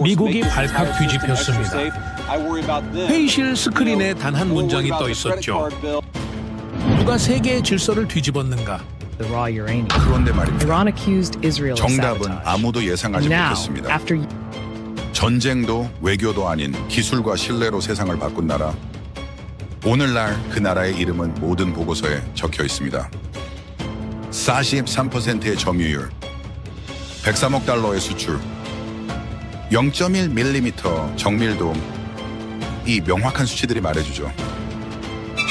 미국이 발칵 뒤집혔습니다. 회의실 스크린에 단 한 문장이 떠 있었죠. 누가 세계의 질서를 뒤집었는가? 그런데 말입니다. 정답은 아무도 예상하지 못했습니다. 전쟁도 외교도 아닌 기술과 신뢰로 세상을 바꾼 나라. 오늘날 그 나라의 이름은 모든 보고서에 적혀 있습니다. 43%의 점유율, 103억 달러의 수출, 0.1mm 정밀도, 이 명확한 수치들이 말해주죠.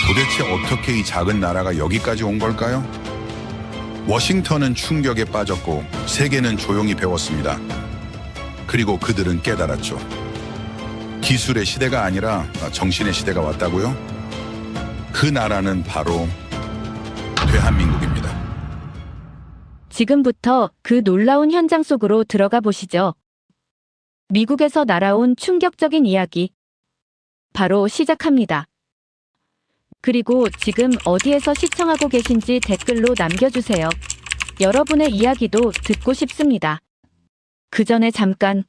도대체 어떻게 이 작은 나라가 여기까지 온 걸까요? 워싱턴은 충격에 빠졌고 세계는 조용히 배웠습니다. 그리고 그들은 깨달았죠. 기술의 시대가 아니라 정신의 시대가 왔다고요? 그 나라는 바로 대한민국입니다. 지금부터 그 놀라운 현장 속으로 들어가 보시죠. 미국에서 날아온 충격적인 이야기. 바로 시작합니다. 그리고 지금 어디에서 시청하고 계신지 댓글로 남겨주세요. 여러분의 이야기도 듣고 싶습니다. 그 전에 잠깐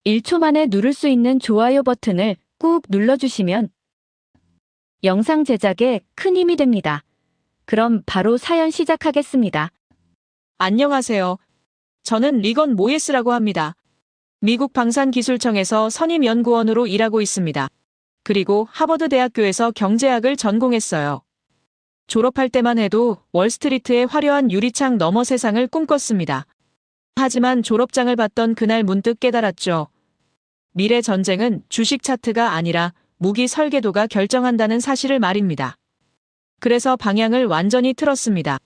1초 만에 누를 수 있는 좋아요 버튼을 꾹 눌러주시면 영상 제작에 큰 힘이 됩니다. 그럼 바로 사연 시작하겠습니다. 안녕하세요. 저는 리건 모예스라고 합니다. 미국 방산기술청에서 선임연구원으로 일하고 있습니다. 그리고 하버드 대학교에서 경제학을 전공했어요. 졸업할 때만 해도 월스트리트의 화려한 유리창 너머 세상을 꿈꿨습니다. 하지만 졸업장을 받던 그날 문득 깨달았죠. 미래 전쟁은 주식 차트가 아니라 무기 설계도가 결정한다는 사실을 말입니다. 그래서 방향을 완전히 틀었습니다.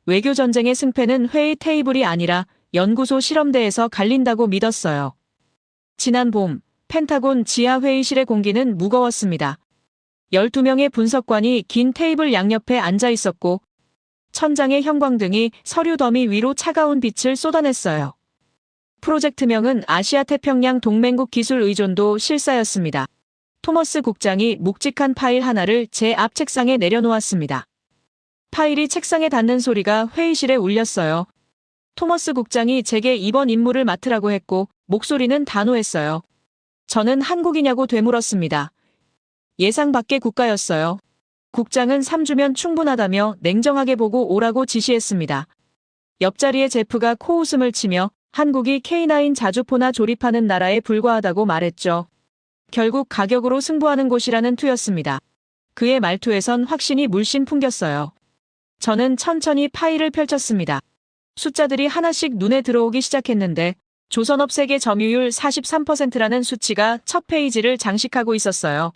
외교 전쟁의 승패는 회의 테이블이 아니라 연구소 실험대에서 갈린다고 믿었어요. 지난 봄, 펜타곤 지하 회의실의 공기는 무거웠습니다. 12명의 분석관이 긴 테이블 양옆에 앉아 있었고 천장의 형광등이 서류 더미 위로 차가운 빛을 쏟아냈어요. 프로젝트명은 아시아 태평양 동맹국 기술 의존도 실사였습니다. 토머스 국장이 묵직한 파일 하나를 제 앞 책상에 내려놓았습니다. 파일이 책상에 닿는 소리가 회의실에 울렸어요. 토머스 국장이 제게 이번 임무를 맡으라고 했고 목소리는 단호했어요. 저는 한국이냐고 되물었습니다. 예상 밖의 국가였어요. 국장은 3주면 충분하다며 냉정하게 보고 오라고 지시했습니다. 옆자리의 제프가 코웃음을 치며 한국이 K9 자주포나 조립하는 나라에 불과하다고 말했죠. 결국 가격으로 승부하는 곳이라는 투였습니다. 그의 말투에선 확신이 물씬 풍겼어요. 저는 천천히 파일을 펼쳤습니다. 숫자들이 하나씩 눈에 들어오기 시작했는데 조선업 세계 점유율 43%라는 수치가 첫 페이지를 장식하고 있었어요.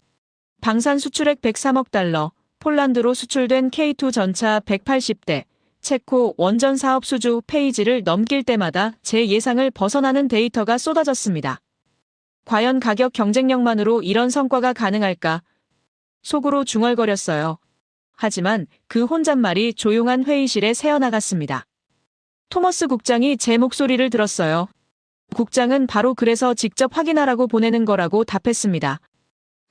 방산 수출액 103억 달러, 폴란드로 수출된 K2 전차 180대, 체코 원전 사업 수주 페이지를 넘길 때마다 제 예상을 벗어나는 데이터가 쏟아졌습니다. 과연 가격 경쟁력만으로 이런 성과가 가능할까? 속으로 중얼거렸어요. 하지만 그 혼잣말이 조용한 회의실에 새어나갔습니다. 토머스 국장이 제 목소리를 들었어요. 국장은 바로 그래서 직접 확인하라고 보내는 거라고 답했습니다.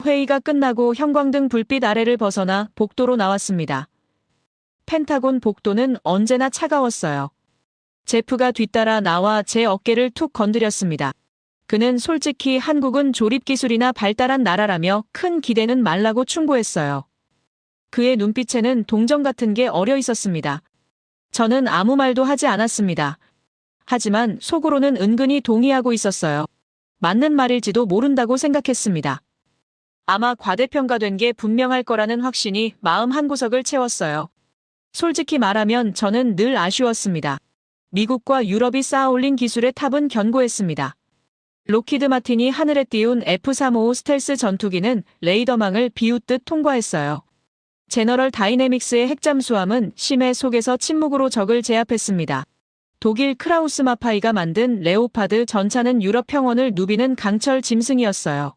회의가 끝나고 형광등 불빛 아래를 벗어나 복도로 나왔습니다. 펜타곤 복도는 언제나 차가웠어요. 제프가 뒤따라 나와 제 어깨를 툭 건드렸습니다. 그는 솔직히 한국은 조립기술이나 발달한 나라라며 큰 기대는 말라고 충고했어요. 그의 눈빛에는 동정 같은 게 어려 있었습니다. 저는 아무 말도 하지 않았습니다. 하지만 속으로는 은근히 동의하고 있었어요. 맞는 말일지도 모른다고 생각했습니다. 아마 과대평가된 게 분명할 거라는 확신이 마음 한구석을 채웠어요. 솔직히 말하면 저는 늘 아쉬웠습니다. 미국과 유럽이 쌓아올린 기술의 탑은 견고했습니다. 록히드 마틴이 하늘에 띄운 F-355 스텔스 전투기는 레이더망을 비웃듯 통과했어요. 제너럴 다이내믹스의 핵잠수함은 심해 속에서 침묵으로 적을 제압했습니다. 독일 크라우스 마파이가 만든 레오파드 전차는 유럽 평원을 누비는 강철 짐승이었어요.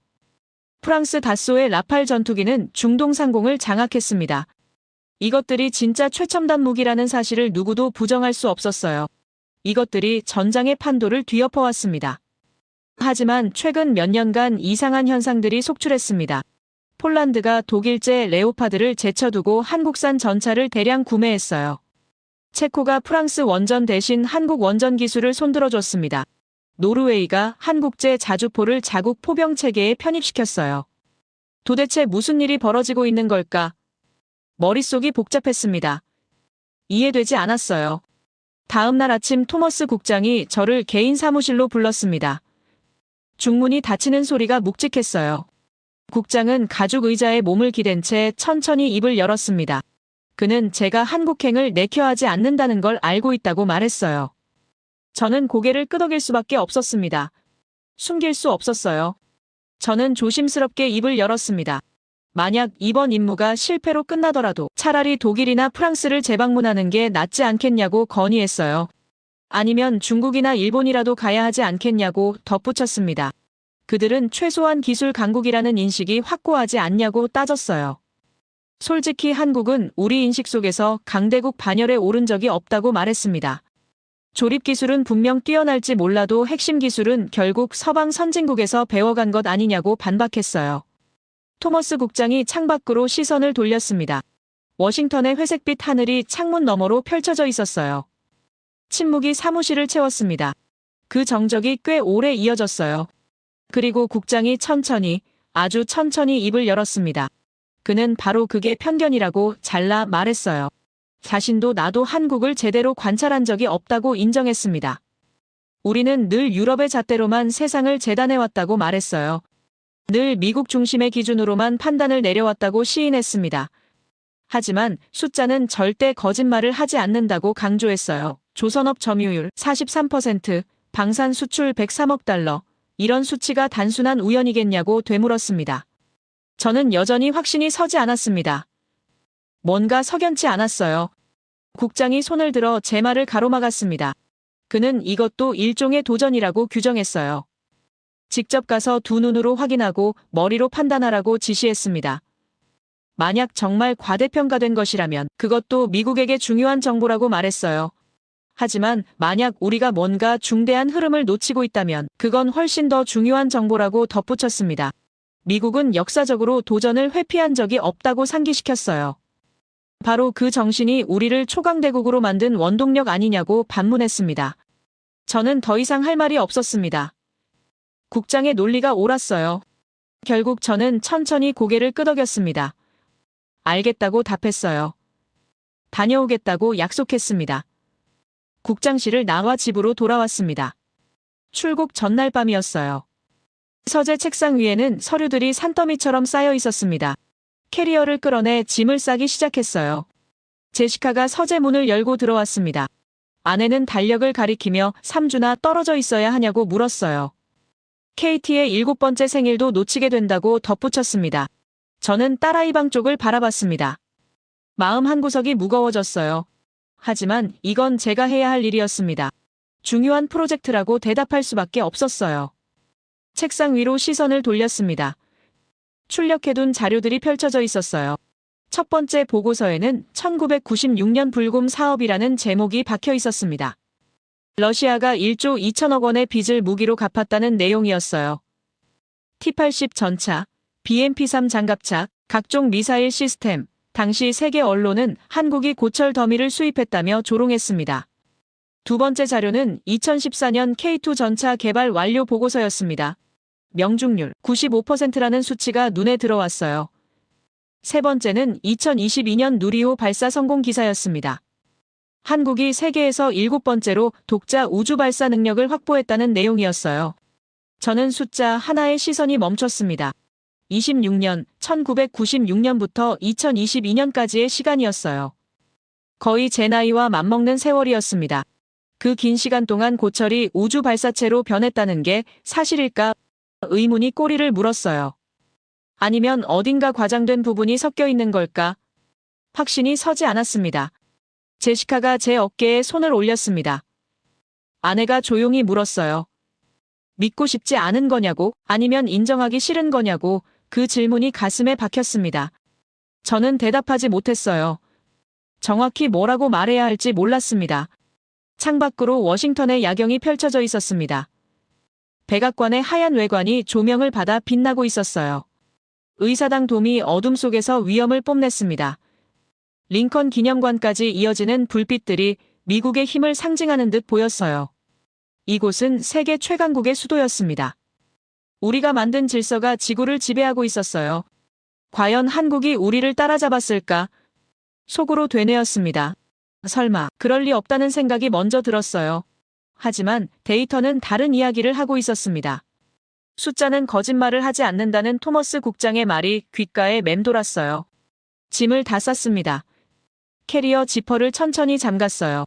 프랑스 다쏘의 라팔 전투기는 중동 상공을 장악했습니다. 이것들이 진짜 최첨단 무기라는 사실을 누구도 부정할 수 없었어요. 이것들이 전장의 판도를 뒤엎어왔습니다. 하지만 최근 몇 년간 이상한 현상들이 속출했습니다. 폴란드가 독일제 레오파드를 제쳐두고 한국산 전차를 대량 구매했어요. 체코가 프랑스 원전 대신 한국 원전 기술을 손들어줬습니다. 노르웨이가 한국제 자주포를 자국 포병 체계에 편입시켰어요. 도대체 무슨 일이 벌어지고 있는 걸까? 머릿속이 복잡했습니다. 이해되지 않았어요. 다음 날 아침 토머스 국장이 저를 개인 사무실로 불렀습니다. 중문이 닫히는 소리가 묵직했어요. 국장은 가죽 의자에 몸을 기댄 채 천천히 입을 열었습니다. 그는 제가 한국행을 내켜하지 않는다는 걸 알고 있다고 말했어요. 저는 고개를 끄덕일 수밖에 없었습니다. 숨길 수 없었어요. 저는 조심스럽게 입을 열었습니다. 만약 이번 임무가 실패로 끝나더라도 차라리 독일이나 프랑스를 재방문하는 게 낫지 않겠냐고 건의했어요. 아니면 중국이나 일본이라도 가야 하지 않겠냐고 덧붙였습니다. 그들은 최소한 기술 강국이라는 인식이 확고하지 않냐고 따졌어요. 솔직히 한국은 우리 인식 속에서 강대국 반열에 오른 적이 없다고 말했습니다. 조립 기술은 분명 뛰어날지 몰라도 핵심 기술은 결국 서방 선진국에서 배워간 것 아니냐고 반박했어요. 토머스 국장이 창밖으로 시선을 돌렸습니다. 워싱턴의 회색빛 하늘이 창문 너머로 펼쳐져 있었어요. 침묵이 사무실을 채웠습니다. 그 정적이 꽤 오래 이어졌어요. 그리고 국장이 천천히, 아주 천천히 입을 열었습니다. 그는 바로 그게 편견이라고 잘라 말했어요. 자신도 나도 한국을 제대로 관찰한 적이 없다고 인정했습니다. 우리는 늘 유럽의 잣대로만 세상을 재단해왔다고 말했어요. 늘 미국 중심의 기준으로만 판단을 내려왔다고 시인했습니다. 하지만 숫자는 절대 거짓말을 하지 않는다고 강조했어요. 조선업 점유율 43%, 방산 수출 103억 달러, 이런 수치가 단순한 우연이겠냐고 되물었습니다. 저는 여전히 확신이 서지 않았습니다. 뭔가 석연치 않았어요. 국장이 손을 들어 제 말을 가로막았습니다. 그는 이것도 일종의 도전이라고 규정했어요. 직접 가서 두 눈으로 확인하고 머리로 판단하라고 지시했습니다. 만약 정말 과대평가된 것이라면 그것도 미국에게 중요한 정보라고 말했어요. 하지만 만약 우리가 뭔가 중대한 흐름을 놓치고 있다면 그건 훨씬 더 중요한 정보라고 덧붙였습니다. 미국은 역사적으로 도전을 회피한 적이 없다고 상기시켰어요. 바로 그 정신이 우리를 초강대국으로 만든 원동력 아니냐고 반문했습니다. 저는 더 이상 할 말이 없었습니다. 국장의 논리가 옳았어요. 결국 저는 천천히 고개를 끄덕였습니다. 알겠다고 답했어요. 다녀오겠다고 약속했습니다. 국장실을 나와 집으로 돌아왔습니다. 출국 전날 밤이었어요. 서재 책상 위에는 서류들이 산더미처럼 쌓여 있었습니다. 캐리어를 끌어내 짐을 싸기 시작했어요. 제시카가 서재 문을 열고 들어왔습니다. 아내는 달력을 가리키며 3주나 떨어져 있어야 하냐고 물었어요. KT의 7번째 생일도 놓치게 된다고 덧붙였습니다. 저는 딸아이 방 쪽을 바라봤습니다. 마음 한구석이 무거워졌어요. 하지만 이건 제가 해야 할 일이었습니다. 중요한 프로젝트라고 대답할 수밖에 없었어요. 책상 위로 시선을 돌렸습니다. 출력해둔 자료들이 펼쳐져 있었어요. 첫 번째 보고서에는 1996년 불금 사업이라는 제목이 박혀 있었습니다. 러시아가 1조 2천억 원의 빚을 무기로 갚았다는 내용이었어요. T-80 전차, BMP-3 장갑차, 각종 미사일 시스템, 당시 세계 언론은 한국이 고철 더미를 수입했다며 조롱했습니다. 두 번째 자료는 2014년 K2 전차 개발 완료 보고서였습니다. 명중률 95%라는 수치가 눈에 들어왔어요. 세 번째는 2022년 누리호 발사 성공 기사였습니다. 한국이 세계에서 7번째로 독자 우주 발사 능력을 확보했다는 내용이었어요. 저는 숫자 하나에 시선이 멈췄습니다. 26년, 1996년부터 2022년까지의 시간이었어요. 거의 제 나이와 맞먹는 세월이었습니다. 그 긴 시간 동안 고철이 우주 발사체로 변했다는 게 사실일까? 의문이 꼬리를 물었어요. 아니면 어딘가 과장된 부분이 섞여 있는 걸까? 확신이 서지 않았습니다. 제시카가 제 어깨에 손을 올렸습니다. 아내가 조용히 물었어요. 믿고 싶지 않은 거냐고, 아니면 인정하기 싫은 거냐고. 그 질문이 가슴에 박혔습니다. 저는 대답하지 못했어요. 정확히 뭐라고 말해야 할지 몰랐습니다. 창밖으로 워싱턴의 야경이 펼쳐져 있었습니다. 백악관의 하얀 외관이 조명을 받아 빛나고 있었어요. 의사당 돔이 어둠 속에서 위엄을 뽐냈습니다. 링컨 기념관까지 이어지는 불빛들이 미국의 힘을 상징하는 듯 보였어요. 이곳은 세계 최강국의 수도였습니다. 우리가 만든 질서가 지구를 지배하고 있었어요. 과연 한국이 우리를 따라잡았을까? 속으로 되뇌었습니다. 설마 그럴 리 없다는 생각이 먼저 들었어요. 하지만 데이터는 다른 이야기를 하고 있었습니다. 숫자는 거짓말을 하지 않는다는 토머스 국장의 말이 귓가에 맴돌았어요. 짐을 다 쌌습니다. 캐리어 지퍼를 천천히 잠갔어요.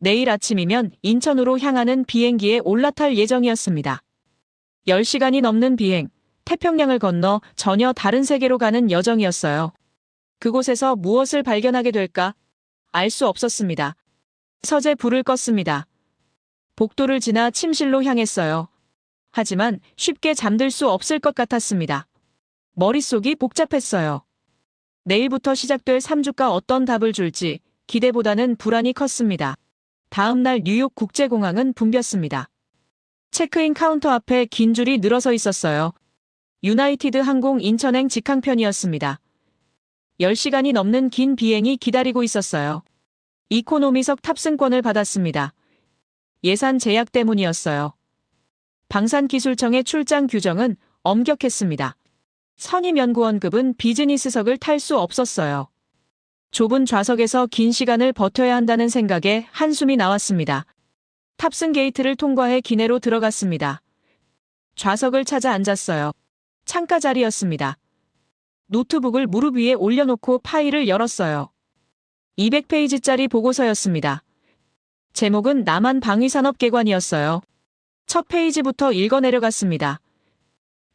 내일 아침이면 인천으로 향하는 비행기에 올라탈 예정이었습니다. 10시간이 넘는 비행, 태평양을 건너 전혀 다른 세계로 가는 여정이었어요. 그곳에서 무엇을 발견하게 될까? 알 수 없었습니다. 서재 불을 껐습니다. 복도를 지나 침실로 향했어요. 하지만 쉽게 잠들 수 없을 것 같았습니다. 머릿속이 복잡했어요. 내일부터 시작될 3주가 어떤 답을 줄지 기대보다는 불안이 컸습니다. 다음 날 뉴욕 국제공항은 붐볐습니다. 체크인 카운터 앞에 긴 줄이 늘어서 있었어요. 유나이티드 항공 인천행 직항편이었습니다. 10시간이 넘는 긴 비행이 기다리고 있었어요. 이코노미석 탑승권을 받았습니다. 예산 제약 때문이었어요. 방산기술청의 출장 규정은 엄격했습니다. 선임연구원급은 비즈니스석을 탈 수 없었어요. 좁은 좌석에서 긴 시간을 버텨야 한다는 생각에 한숨이 나왔습니다. 탑승 게이트를 통과해 기내로 들어갔습니다. 좌석을 찾아 앉았어요. 창가 자리였습니다. 노트북을 무릎 위에 올려놓고 파일을 열었어요. 200페이지짜리 보고서였습니다. 제목은 남한 방위산업개관이었어요. 첫 페이지부터 읽어 내려갔습니다.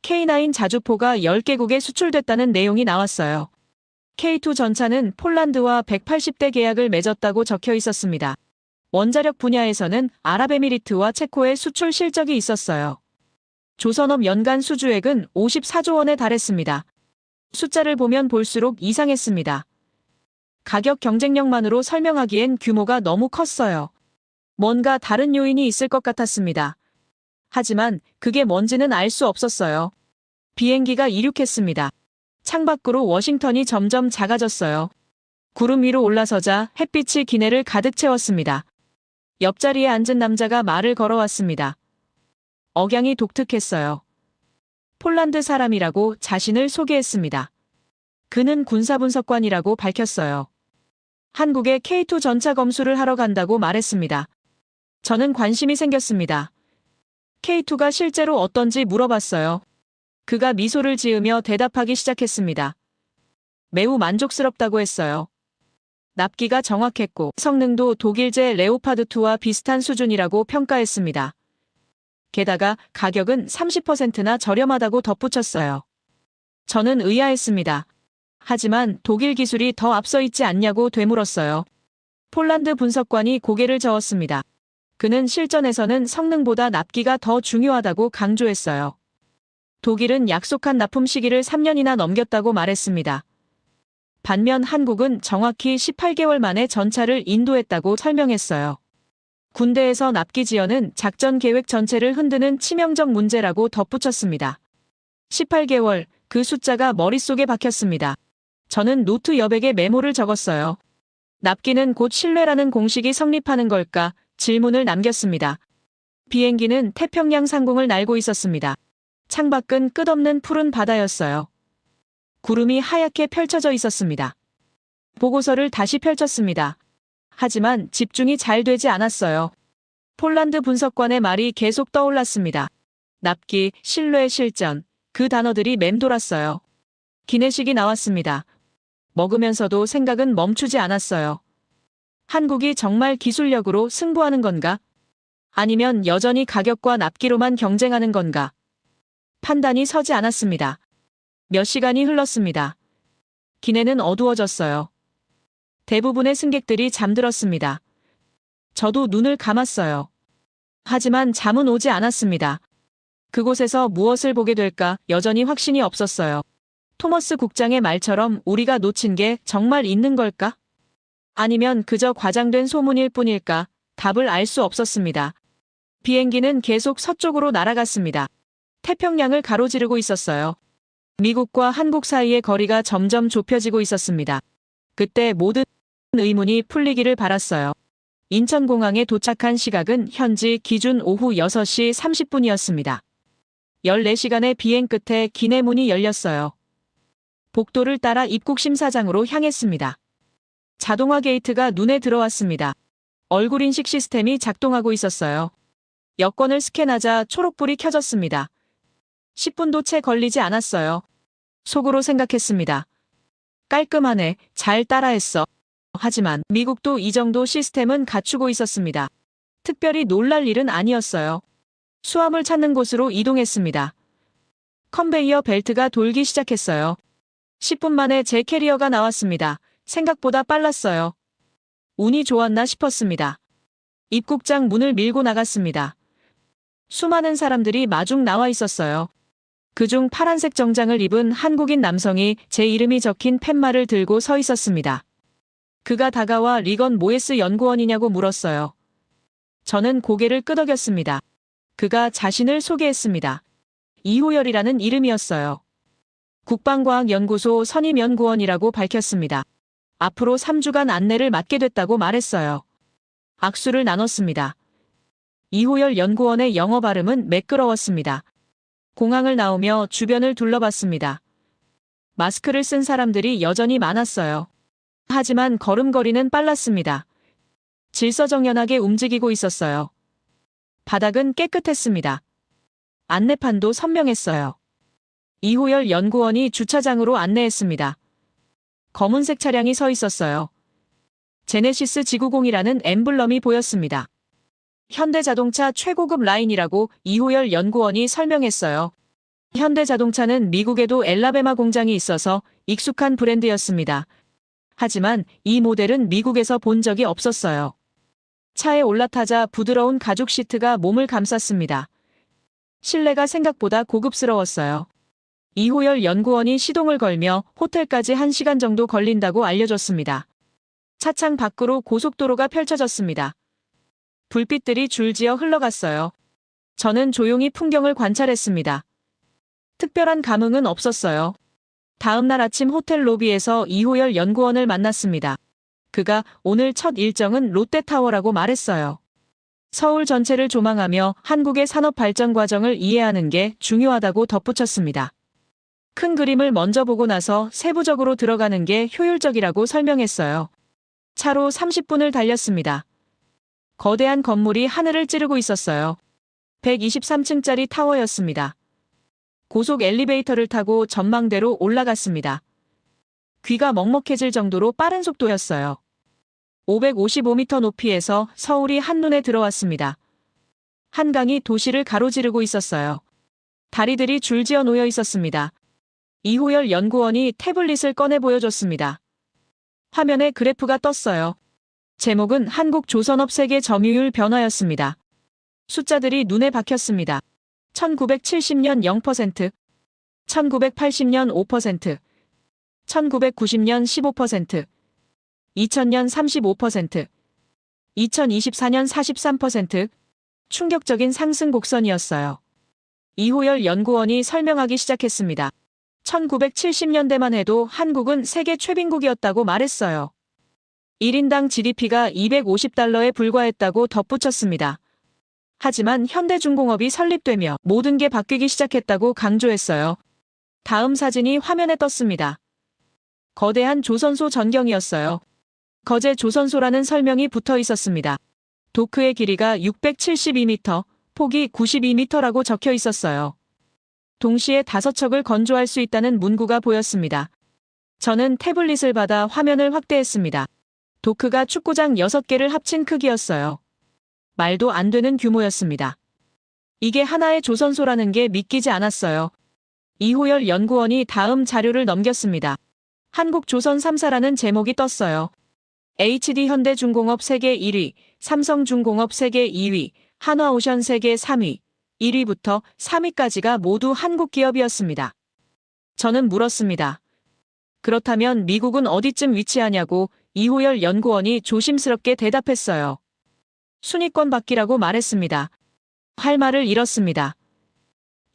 K9 자주포가 10개국에 수출됐다는 내용이 나왔어요. K2 전차는 폴란드와 180대 계약을 맺었다고 적혀 있었습니다. 원자력 분야에서는 아랍에미리트와 체코의 수출 실적이 있었어요. 조선업 연간 수주액은 54조 원에 달했습니다. 숫자를 보면 볼수록 이상했습니다. 가격 경쟁력만으로 설명하기엔 규모가 너무 컸어요. 뭔가 다른 요인이 있을 것 같았습니다. 하지만 그게 뭔지는 알 수 없었어요. 비행기가 이륙했습니다. 창밖으로 워싱턴이 점점 작아졌어요. 구름 위로 올라서자 햇빛이 기내를 가득 채웠습니다. 옆자리에 앉은 남자가 말을 걸어왔습니다. 억양이 독특했어요. 폴란드 사람이라고 자신을 소개했습니다. 그는 군사분석관이라고 밝혔어요. 한국에 K2 전차 검수를 하러 간다고 말했습니다. 저는 관심이 생겼습니다. K2가 실제로 어떤지 물어봤어요. 그가 미소를 지으며 대답하기 시작했습니다. 매우 만족스럽다고 했어요. 납기가 정확했고 성능도 독일제 레오파드2와 비슷한 수준이라고 평가했습니다. 게다가 가격은 30%나 저렴하다고 덧붙였어요. 저는 의아했습니다. 하지만 독일 기술이 더 앞서 있지 않냐고 되물었어요. 폴란드 분석관이 고개를 저었습니다. 그는 실전에서는 성능보다 납기가 더 중요하다고 강조했어요. 독일은 약속한 납품 시기를 3년이나 넘겼다고 말했습니다. 반면 한국은 정확히 18개월 만에 전차를 인도했다고 설명했어요. 군대에서 납기 지연은 작전 계획 전체를 흔드는 치명적 문제라고 덧붙였습니다. 18개월, 그 숫자가 머릿속에 박혔습니다. 저는 노트 여백에 메모를 적었어요. 납기는 곧 신뢰라는 공식이 성립하는 걸까? 질문을 남겼습니다. 비행기는 태평양 상공을 날고 있었습니다. 창밖은 끝없는 푸른 바다였어요. 구름이 하얗게 펼쳐져 있었습니다. 보고서를 다시 펼쳤습니다. 하지만 집중이 잘 되지 않았어요. 폴란드 분석관의 말이 계속 떠올랐습니다. 납기, 신뢰, 실전, 그 단어들이 맴돌았어요. 기내식이 나왔습니다. 먹으면서도 생각은 멈추지 않았어요. 한국이 정말 기술력으로 승부하는 건가? 아니면 여전히 가격과 납기로만 경쟁하는 건가? 판단이 서지 않았습니다. 몇 시간이 흘렀습니다. 기내는 어두워졌어요. 대부분의 승객들이 잠들었습니다. 저도 눈을 감았어요. 하지만 잠은 오지 않았습니다. 그곳에서 무엇을 보게 될까 여전히 확신이 없었어요. 토머스 국장의 말처럼 우리가 놓친 게 정말 있는 걸까? 아니면 그저 과장된 소문일 뿐일까? 답을 알 수 없었습니다. 비행기는 계속 서쪽으로 날아갔습니다. 태평양을 가로지르고 있었어요. 미국과 한국 사이의 거리가 점점 좁혀지고 있었습니다. 그때 모든 의문이 풀리기를 바랐어요. 인천공항에 도착한 시각은 현지 기준 오후 6시 30분이었습니다. 14시간의 비행 끝에 기내 문이 열렸어요. 복도를 따라 입국 심사장으로 향했습니다. 자동화 게이트가 눈에 들어왔습니다. 얼굴 인식 시스템이 작동하고 있었어요. 여권을 스캔하자 초록불이 켜졌습니다. 10분도 채 걸리지 않았어요. 속으로 생각했습니다. 깔끔하네, 잘 따라했어. 하지만 미국도 이 정도 시스템은 갖추고 있었습니다. 특별히 놀랄 일은 아니었어요. 수화물 찾는 곳으로 이동했습니다. 컨베이어 벨트가 돌기 시작했어요. 10분 만에 제 캐리어가 나왔습니다. 생각보다 빨랐어요. 운이 좋았나 싶었습니다. 입국장 문을 밀고 나갔습니다. 수많은 사람들이 마중 나와 있었어요. 그중 파란색 정장을 입은 한국인 남성이 제 이름이 적힌 팻말을 들고 서 있었습니다. 그가 다가와 리건 모에스 연구원이냐고 물었어요. 저는 고개를 끄덕였습니다. 그가 자신을 소개했습니다. 이호열이라는 이름이었어요. 국방과학연구소 선임연구원이라고 밝혔습니다. 앞으로 3주간 안내를 맡게 됐다고 말했어요. 악수를 나눴습니다. 이호열 연구원의 영어 발음은 매끄러웠습니다. 공항을 나오며 주변을 둘러봤습니다. 마스크를 쓴 사람들이 여전히 많았어요. 하지만 걸음걸이는 빨랐습니다. 질서정연하게 움직이고 있었어요. 바닥은 깨끗했습니다. 안내판도 선명했어요. 이호열 연구원이 주차장으로 안내했습니다. 검은색 차량이 서 있었어요. 제네시스 지구공이라는 엠블럼이 보였습니다. 현대자동차 최고급 라인이라고 이호열 연구원이 설명했어요. 현대자동차는 미국에도 엘라베마 공장이 있어서 익숙한 브랜드였습니다. 하지만 이 모델은 미국에서 본 적이 없었어요. 차에 올라타자 부드러운 가죽 시트가 몸을 감쌌습니다. 실내가 생각보다 고급스러웠어요. 이호열 연구원이 시동을 걸며 호텔까지 1시간 정도 걸린다고 알려줬습니다. 차창 밖으로 고속도로가 펼쳐졌습니다. 불빛들이 줄지어 흘러갔어요. 저는 조용히 풍경을 관찰했습니다. 특별한 감흥은 없었어요. 다음 날 아침 호텔 로비에서 이호열 연구원을 만났습니다. 그가 오늘 첫 일정은 롯데타워라고 말했어요. 서울 전체를 조망하며 한국의 산업 발전 과정을 이해하는 게 중요하다고 덧붙였습니다. 큰 그림을 먼저 보고 나서 세부적으로 들어가는 게 효율적이라고 설명했어요. 차로 30분을 달렸습니다. 거대한 건물이 하늘을 찌르고 있었어요. 123층짜리 타워였습니다. 고속 엘리베이터를 타고 전망대로 올라갔습니다. 귀가 먹먹해질 정도로 빠른 속도였어요. 555m 높이에서 서울이 한눈에 들어왔습니다. 한강이 도시를 가로지르고 있었어요. 다리들이 줄지어 놓여 있었습니다. 이호열 연구원이 태블릿을 꺼내 보여줬습니다. 화면에 그래프가 떴어요. 제목은 한국 조선업 세계 점유율 변화였습니다. 숫자들이 눈에 박혔습니다. 1970년 0%, 1980년 5%, 1990년 15%, 2000년 35%, 2024년 43%, 충격적인 상승 곡선이었어요. 이호열 연구원이 설명하기 시작했습니다. 1970년대만 해도 한국은 세계 최빈국이었다고 말했어요. 1인당 GDP가 250달러에 불과했다고 덧붙였습니다. 하지만 현대중공업이 설립되며 모든 게 바뀌기 시작했다고 강조했어요. 다음 사진이 화면에 떴습니다. 거대한 조선소 전경이었어요. 거제 조선소라는 설명이 붙어 있었습니다. 도크의 길이가 672m, 폭이 92m라고 적혀 있었어요. 동시에 5척을 건조할 수 있다는 문구가 보였습니다. 저는 태블릿을 받아 화면을 확대했습니다. 도크가 축구장 6개를 합친 크기였어요. 말도 안 되는 규모였습니다. 이게 하나의 조선소라는 게 믿기지 않았어요. 이호열 연구원이 다음 자료를 넘겼습니다. 한국조선 3사라는 제목이 떴어요. HD 현대중공업 세계 1위, 삼성중공업 세계 2위, 한화오션 세계 3위, 1위부터 3위까지가 모두 한국 기업이었습니다. 저는 물었습니다. 그렇다면 미국은 어디쯤 위치하냐고 이호열 연구원이 조심스럽게 대답했어요. 순위권 밖이라고 말했습니다. 할 말을 잃었습니다.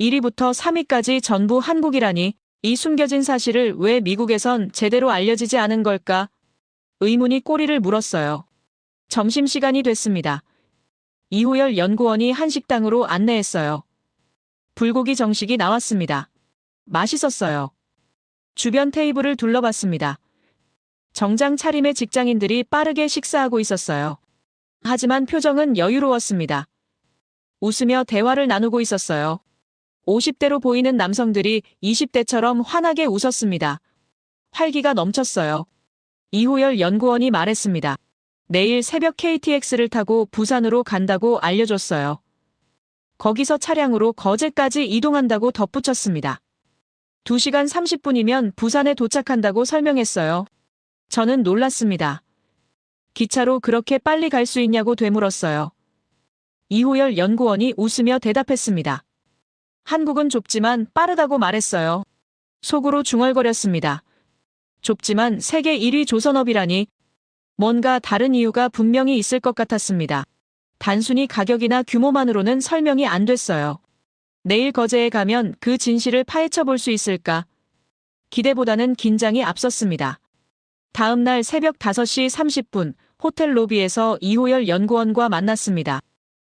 1위부터 3위까지 전부 한국이라니 이 숨겨진 사실을 왜 미국에선 제대로 알려지지 않은 걸까? 의문이 꼬리를 물었어요. 점심시간이 됐습니다. 이호열 연구원이 한식당으로 안내했어요. 불고기 정식이 나왔습니다. 맛있었어요. 주변 테이블을 둘러봤습니다. 정장 차림의 직장인들이 빠르게 식사하고 있었어요. 하지만 표정은 여유로웠습니다. 웃으며 대화를 나누고 있었어요. 50대로 보이는 남성들이 20대처럼 환하게 웃었습니다. 활기가 넘쳤어요. 이호열 연구원이 말했습니다. 내일 새벽 KTX를 타고 부산으로 간다고 알려줬어요. 거기서 차량으로 거제까지 이동한다고 덧붙였습니다. 2시간 30분이면 부산에 도착한다고 설명했어요. 저는 놀랐습니다. 기차로 그렇게 빨리 갈 수 있냐고 되물었어요. 이호열 연구원이 웃으며 대답했습니다. 한국은 좁지만 빠르다고 말했어요. 속으로 중얼거렸습니다. 좁지만 세계 1위 조선업이라니 뭔가 다른 이유가 분명히 있을 것 같았습니다. 단순히 가격이나 규모만으로는 설명이 안 됐어요. 내일 거제에 가면 그 진실을 파헤쳐 볼 수 있을까? 기대보다는 긴장이 앞섰습니다. 다음 날 새벽 5시 30분 호텔 로비에서 이호열 연구원과 만났습니다.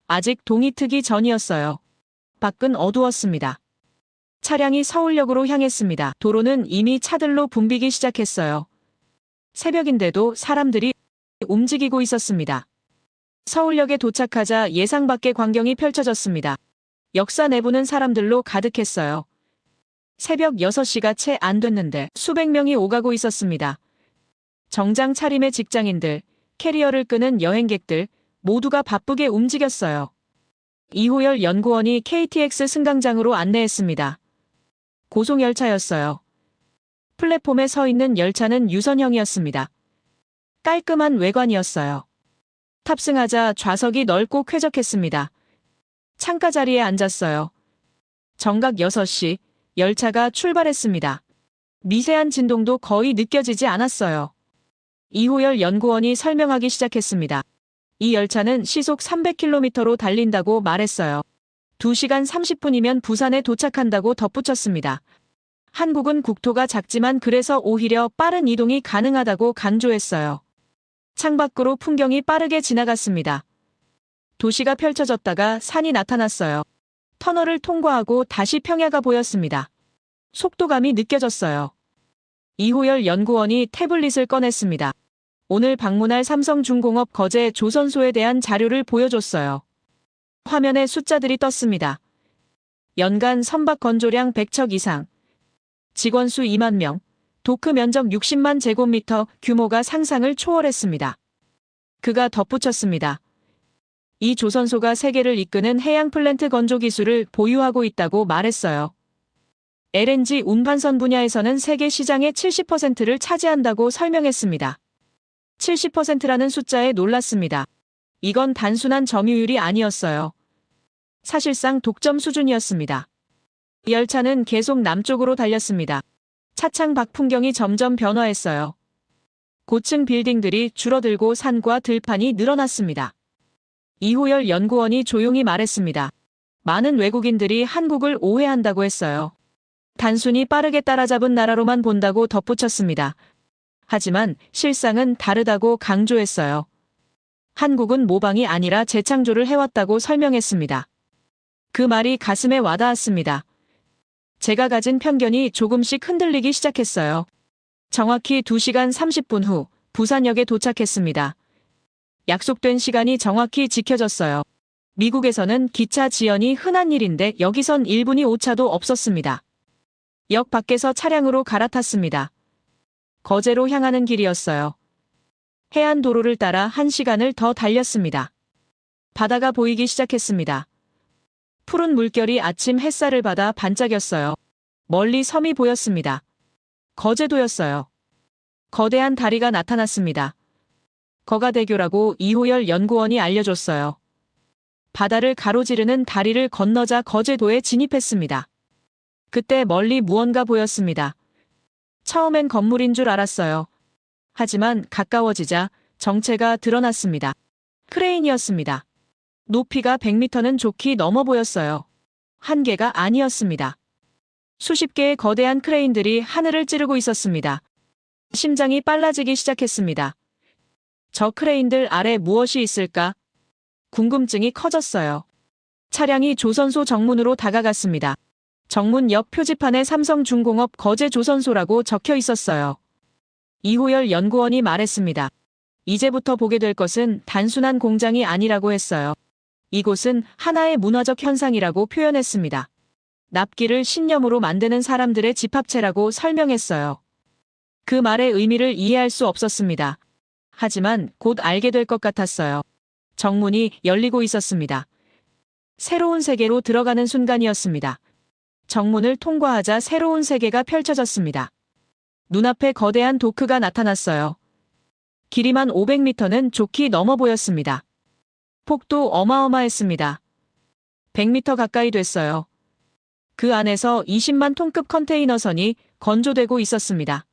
아직 동이 트기 전이었어요. 밖은 어두웠습니다. 차량이 서울역으로 향했습니다. 도로는 이미 차들로 붐비기 시작했어요. 새벽인데도 사람들이 움직이고 있었습니다. 서울역에 도착하자 예상 밖의 광경이 펼쳐졌습니다. 역사 내부는 사람들로 가득했어요. 새벽 6시가 채 안 됐는데 수백 명이 오가고 있었습니다. 정장 차림의 직장인들, 캐리어를 끄는 여행객들 모두가 바쁘게 움직였어요. 이호열 연구원이 KTX 승강장으로 안내했습니다. 고속열차였어요. 플랫폼에 서 있는 열차는 유선형이었습니다. 깔끔한 외관이었어요. 탑승하자 좌석이 넓고 쾌적했습니다. 창가 자리에 앉았어요. 정각 6시, 열차가 출발했습니다. 미세한 진동도 거의 느껴지지 않았어요. 이호열 연구원이 설명하기 시작했습니다. 이 열차는 시속 300km로 달린다고 말했어요. 2시간 30분이면 부산에 도착한다고 덧붙였습니다. 한국은 국토가 작지만 그래서 오히려 빠른 이동이 가능하다고 강조했어요. 창밖으로 풍경이 빠르게 지나갔습니다. 도시가 펼쳐졌다가 산이 나타났어요. 터널을 통과하고 다시 평야가 보였습니다. 속도감이 느껴졌어요. 이호열 연구원이 태블릿을 꺼냈습니다. 오늘 방문할 삼성중공업 거제 조선소에 대한 자료를 보여줬어요. 화면에 숫자들이 떴습니다. 연간 선박 건조량 100척 이상, 직원 수 2만 명, 도크 면적 60만 제곱미터, 규모가 상상을 초월했습니다. 그가 덧붙였습니다. 이 조선소가 세계를 이끄는 해양 플랜트 건조 기술을 보유하고 있다고 말했어요. LNG 운반선 분야에서는 세계 시장의 70%를 차지한다고 설명했습니다. 70%라는 숫자에 놀랐습니다. 이건 단순한 점유율이 아니었어요. 사실상 독점 수준이었습니다. 열차는 계속 남쪽으로 달렸습니다. 차창 밖 풍경이 점점 변화했어요. 고층 빌딩들이 줄어들고 산과 들판이 늘어났습니다. 이호열 연구원이 조용히 말했습니다. 많은 외국인들이 한국을 오해한다고 했어요. 단순히 빠르게 따라잡은 나라로만 본다고 덧붙였습니다. 하지만 실상은 다르다고 강조했어요. 한국은 모방이 아니라 재창조를 해왔다고 설명했습니다. 그 말이 가슴에 와닿았습니다. 제가 가진 편견이 조금씩 흔들리기 시작했어요. 정확히 2시간 30분 후 부산역에 도착했습니다. 약속된 시간이 정확히 지켜졌어요. 미국에서는 기차 지연이 흔한 일인데 여기선 1분이 오차도 없었습니다. 역 밖에서 차량으로 갈아탔습니다. 거제로 향하는 길이었어요. 해안 도로를 따라 1시간을 더 달렸습니다. 바다가 보이기 시작했습니다. 푸른 물결이 아침 햇살을 받아 반짝였어요. 멀리 섬이 보였습니다. 거제도였어요. 거대한 다리가 나타났습니다. 거가대교라고 이호열 연구원이 알려줬어요. 바다를 가로지르는 다리를 건너자 거제도에 진입했습니다. 그때 멀리 무언가 보였습니다. 처음엔 건물인 줄 알았어요. 하지만 가까워지자 정체가 드러났습니다. 크레인이었습니다. 높이가 100m는 좋게 넘어 보였어요. 한 개가 아니었습니다. 수십 개의 거대한 크레인들이 하늘을 찌르고 있었습니다. 심장이 빨라지기 시작했습니다. 저 크레인들 아래 무엇이 있을까? 궁금증이 커졌어요. 차량이 조선소 정문으로 다가갔습니다. 정문 옆 표지판에 삼성중공업 거제조선소라고 적혀 있었어요. 이호열 연구원이 말했습니다. 이제부터 보게 될 것은 단순한 공장이 아니라고 했어요. 이곳은 하나의 문화적 현상이라고 표현했습니다. 납기를 신념으로 만드는 사람들의 집합체라고 설명했어요. 그 말의 의미를 이해할 수 없었습니다. 하지만 곧 알게 될 것 같았어요. 정문이 열리고 있었습니다. 새로운 세계로 들어가는 순간이었습니다. 정문을 통과하자 새로운 세계가 펼쳐졌습니다. 눈앞에 거대한 도크가 나타났어요. 길이만 500m는 좋게 넘어 보였습니다. 폭도 어마어마했습니다. 100m 가까이 됐어요. 그 안에서 20만 톤급 컨테이너선이 건조되고 있었습니다.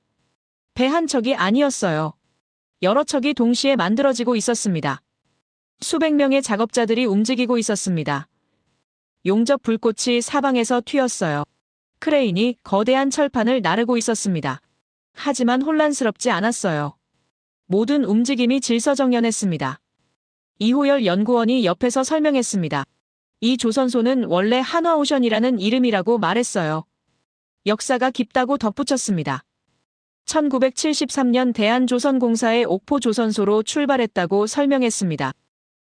배 한 척이 아니었어요. 여러 척이 동시에 만들어지고 있었습니다. 수백 명의 작업자들이 움직이고 있었습니다. 용접 불꽃이 사방에서 튀었어요. 크레인이 거대한 철판을 나르고 있었습니다. 하지만 혼란스럽지 않았어요. 모든 움직임이 질서정연했습니다. 이호열 연구원이 옆에서 설명했습니다. 이 조선소는 원래 한화오션이라는 이름이라고 말했어요. 역사가 깊다고 덧붙였습니다. 1973년 대한조선공사의 옥포조선소로 출발했다고 설명했습니다.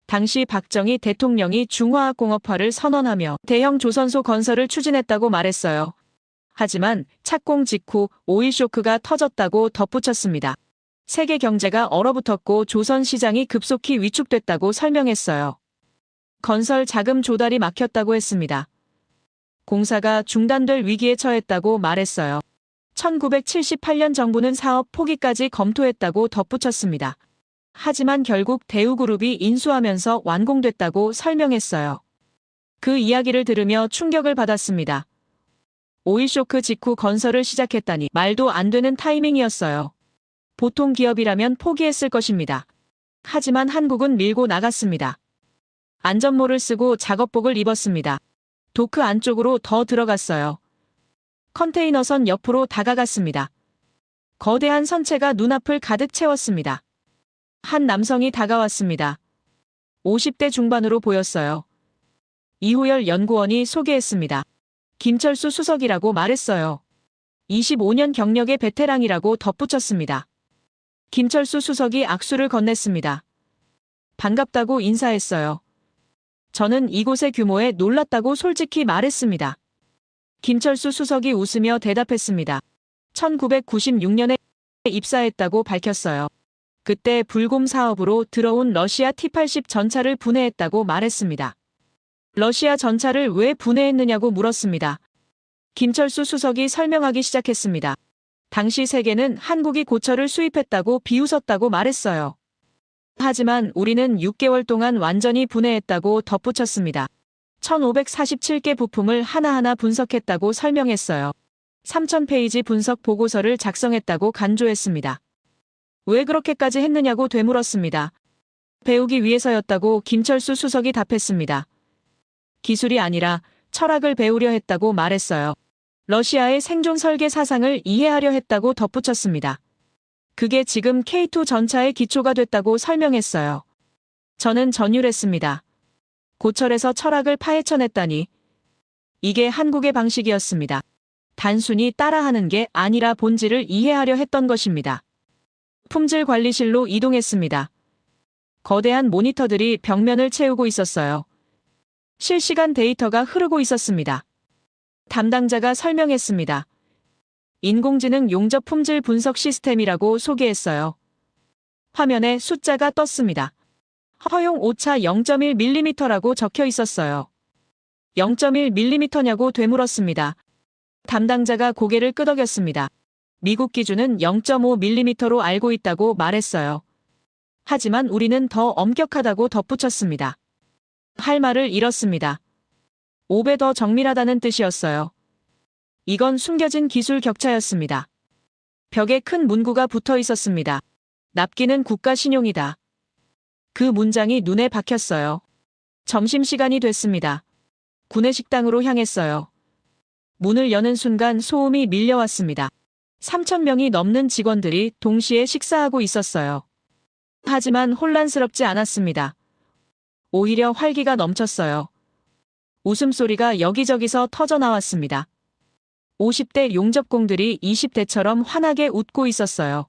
당시 박정희 대통령이 중화학공업화를 선언하며 대형 조선소 건설을 추진했다고 말했어요. 하지만 착공 직후 오일 쇼크가 터졌다고 덧붙였습니다. 세계 경제가 얼어붙었고 조선 시장이 급속히 위축됐다고 설명했어요. 건설 자금 조달이 막혔다고 했습니다. 공사가 중단될 위기에 처했다고 말했어요. 1978년 정부는 사업 포기까지 검토했다고 덧붙였습니다. 하지만 결국 대우그룹이 인수하면서 완공됐다고 설명했어요. 그 이야기를 들으며 충격을 받았습니다. 오일쇼크 직후 건설을 시작했다니 말도 안 되는 타이밍이었어요. 보통 기업이라면 포기했을 것입니다. 하지만 한국은 밀고 나갔습니다. 안전모를 쓰고 작업복을 입었습니다. 도크 안쪽으로 더 들어갔어요. 컨테이너선 옆으로 다가갔습니다. 거대한 선체가 눈앞을 가득 채웠습니다. 한 남성이 다가왔습니다. 50대 중반으로 보였어요. 이호열 연구원이 소개했습니다. 김철수 수석이라고 말했어요. 25년 경력의 베테랑이라고 덧붙였습니다. 김철수 수석이 악수를 건넸습니다. 반갑다고 인사했어요. 저는 이곳의 규모에 놀랐다고 솔직히 말했습니다. 김철수 수석이 웃으며 대답했습니다. 1996년에 입사했다고 밝혔어요. 그때 불곰 사업으로 들어온 러시아 T-80 전차를 분해했다고 말했습니다. 러시아 전차를 왜 분해했느냐고 물었습니다. 김철수 수석이 설명하기 시작했습니다. 당시 세계는 한국이 고철을 수입했다고 비웃었다고 말했어요. 하지만 우리는 6개월 동안 완전히 분해했다고 덧붙였습니다. 1547개 부품을 하나하나 분석했다고 설명했어요. 3000페이지 분석 보고서를 작성했다고 간조했습니다. 왜 그렇게까지 했느냐고 되물었습니다. 배우기 위해서였다고 김철수 수석이 답했습니다. 기술이 아니라 철학을 배우려 했다고 말했어요. 러시아의 생존 설계 사상을 이해하려 했다고 덧붙였습니다. 그게 지금 K2 전차의 기초가 됐다고 설명했어요. 저는 전율했습니다. 고철에서 철학을 파헤쳐냈다니. 이게 한국의 방식이었습니다. 단순히 따라하는 게 아니라 본질을 이해하려 했던 것입니다. 품질 관리실로 이동했습니다. 거대한 모니터들이 벽면을 채우고 있었어요. 실시간 데이터가 흐르고 있었습니다. 담당자가 설명했습니다. 인공지능 용접 품질 분석 시스템이라고 소개했어요. 화면에 숫자가 떴습니다. 허용 오차 0.1mm라고 적혀 있었어요. 0.1mm냐고 되물었습니다. 담당자가 고개를 끄덕였습니다. 미국 기준은 0.5mm로 알고 있다고 말했어요. 하지만 우리는 더 엄격하다고 덧붙였습니다. 할 말을 잃었습니다. 5배 더 정밀하다는 뜻이었어요. 이건 숨겨진 기술 격차였습니다. 벽에 큰 문구가 붙어 있었습니다. 납기는 국가 신용이다. 그 문장이 눈에 박혔어요. 점심시간이 됐습니다. 구내식당으로 향했어요. 문을 여는 순간 소음이 밀려왔습니다. 3,000명이 넘는 직원들이 동시에 식사하고 있었어요. 하지만 혼란스럽지 않았습니다. 오히려 활기가 넘쳤어요. 웃음소리가 여기저기서 터져나왔습니다. 50대 용접공들이 20대처럼 환하게 웃고 있었어요.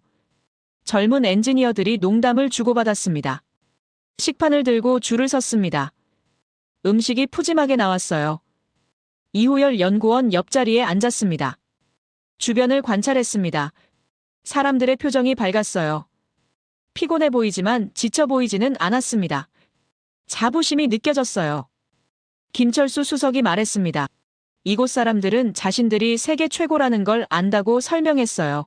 젊은 엔지니어들이 농담을 주고받았습니다. 식판을 들고 줄을 섰습니다. 음식이 푸짐하게 나왔어요. 이호열 연구원 옆자리에 앉았습니다. 주변을 관찰했습니다. 사람들의 표정이 밝았어요. 피곤해 보이지만 지쳐 보이지는 않았습니다. 자부심이 느껴졌어요. 김철수 수석이 말했습니다. 이곳 사람들은 자신들이 세계 최고라는 걸 안다고 설명했어요.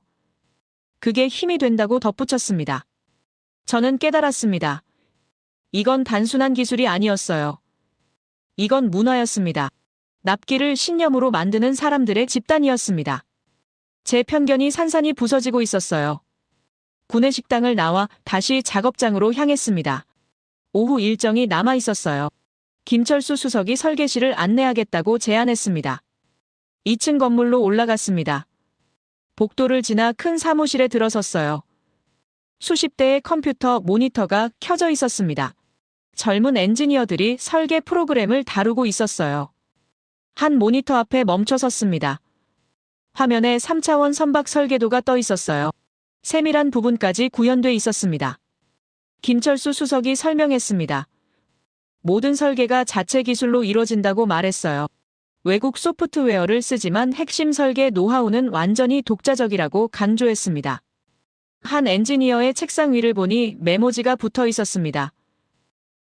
그게 힘이 된다고 덧붙였습니다. 저는 깨달았습니다. 이건 단순한 기술이 아니었어요. 이건 문화였습니다. 납기를 신념으로 만드는 사람들의 집단이었습니다. 제 편견이 산산이 부서지고 있었어요. 구내식당을 나와 다시 작업장으로 향했습니다. 오후 일정이 남아 있었어요. 김철수 수석이 설계실을 안내하겠다고 제안했습니다. 2층 건물로 올라갔습니다. 복도를 지나 큰 사무실에 들어섰어요. 수십 대의 컴퓨터 모니터가 켜져 있었습니다. 젊은 엔지니어들이 설계 프로그램을 다루고 있었어요. 한 모니터 앞에 멈춰 섰습니다. 화면에 3차원 선박 설계도가 떠 있었어요. 세밀한 부분까지 구현돼 있었습니다. 김철수 수석이 설명했습니다. 모든 설계가 자체 기술로 이루어진다고 말했어요. 외국 소프트웨어를 쓰지만 핵심 설계 노하우는 완전히 독자적이라고 강조했습니다. 한 엔지니어의 책상 위를 보니 메모지가 붙어 있었습니다.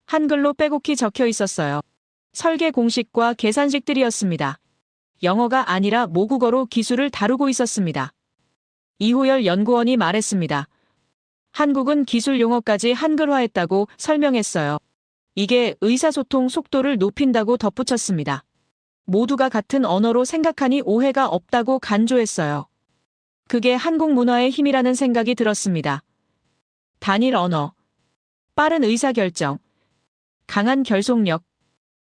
한글로 빼곡히 적혀 있었어요. 설계 공식과 계산식들이었습니다. 영어가 아니라 모국어로 기술을 다루고 있었습니다. 이호열 연구원이 말했습니다. 한국은 기술 용어까지 한글화했다고 설명했어요. 이게 의사소통 속도를 높인다고 덧붙였습니다. 모두가 같은 언어로 생각하니 오해가 없다고 간조했어요. 그게 한국 문화의 힘이라는 생각이 들었습니다. 단일 언어, 빠른 의사결정, 강한 결속력,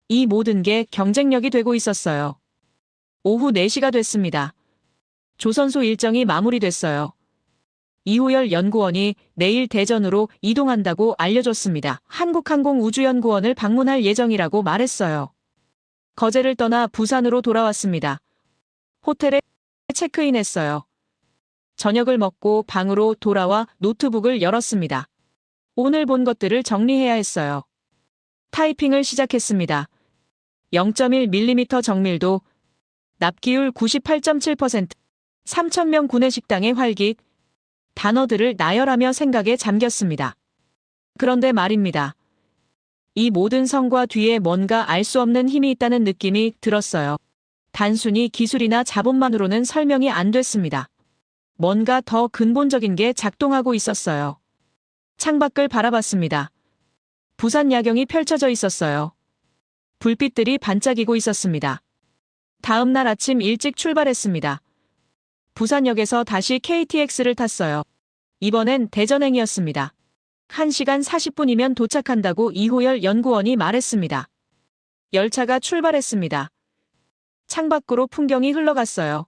이 모든 게 경쟁력이 되고 있었어요. 오후 4시가 됐습니다. 조선소 일정이 마무리됐어요. 이호열 연구원이 내일 대전으로 이동한다고 알려줬습니다. 한국항공우주연구원을 방문할 예정이라고 말했어요. 거제를 떠나 부산으로 돌아왔습니다. 호텔에 체크인했어요. 저녁을 먹고 방으로 돌아와 노트북을 열었습니다. 오늘 본 것들을 정리해야 했어요. 타이핑을 시작했습니다. 0.1mm 정밀도, 납기율 98.7%, 3,000명 구내식당의 활기, 단어들을 나열하며 생각에 잠겼습니다. 그런데 말입니다. 이 모든 성과 뒤에 뭔가 알 수 없는 힘이 있다는 느낌이 들었어요. 단순히 기술이나 자본만으로는 설명이 안 됐습니다. 뭔가 더 근본적인 게 작동하고 있었어요. 창밖을 바라봤습니다. 부산 야경이 펼쳐져 있었어요. 불빛들이 반짝이고 있었습니다. 다음 날 아침 일찍 출발했습니다. 부산역에서 다시 KTX를 탔어요. 이번엔 대전행이었습니다. 1시간 40분이면 도착한다고 이호열 연구원이 말했습니다. 열차가 출발했습니다. 창밖으로 풍경이 흘러갔어요.